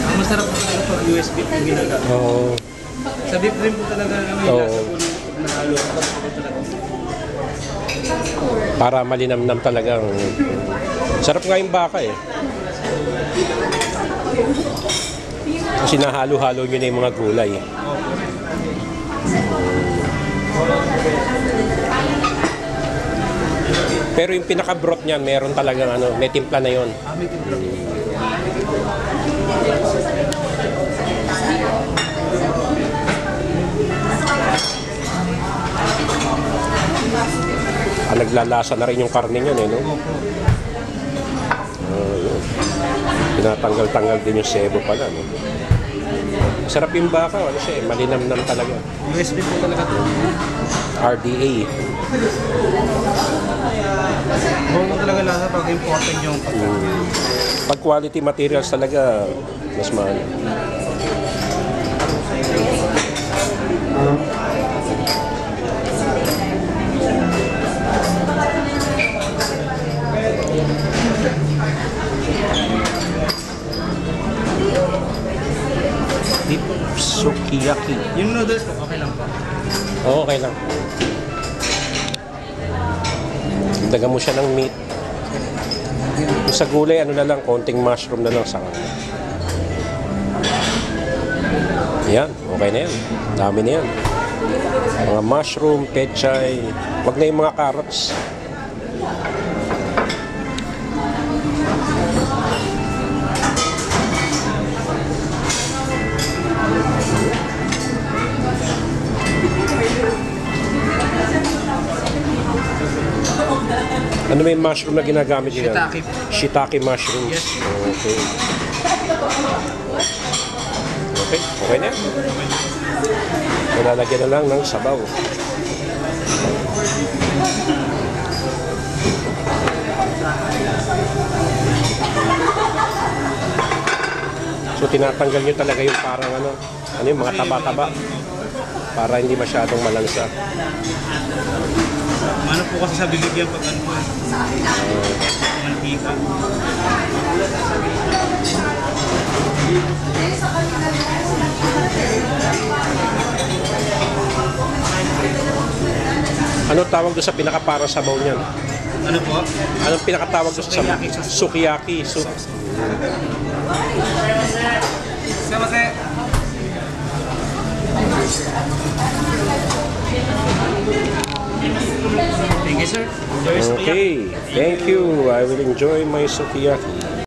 Ang masarap po talaga pag USB yung ginagamit. Oo. Sa beef rin po talaga kami Oo. lasa po ng nahalo. Para malinamnam talagang sarap nga yung baka eh. Kasi nahalo-halo nyo na yung mga gulay. Pero yung pinaka-broth niyan, meron talagang ano, may timpla na yon. Naglalasa na rin yung karne niyan eh, no? Tinatanggal-tanggal din yung sebo pala, no? Sarap yung baka, ano siya eh, malinamnam talaga. USB po talaga. RDA. Buong talaga lasa pag important yung pagkain. Pag quality materials talaga, mas mahal. Beef sukiyaki. Yung noodles po, okay lang po. Oo, okay lang. Dagan mo siya ng meat. Yung sa gulay, ano na lang, konting mushroom na lang sa kanya. Yan, okay na yan. Dami na yan. Mga mushroom, pechay, wag na yung mga carrots. Ano may mushroom na ginagamit nila? Shiitake. Shiitake mushrooms. Yes. Okay. Okay, okay na yan. Malalagyan na lang ng sabaw. So tinatanggal nyo talaga yung parang ano yung mga taba-taba para hindi masyadong malansa. Ano po kasi sa bibigyan pag ano po mantika. Ano tawag doon sa pinaka-parang sabaw niyan? Ano po? Anong pinakatawag doon sa sabaw? Sukiyaki. Samase. Thank you, sir. Okay, thank you. I will enjoy my sukiyaki.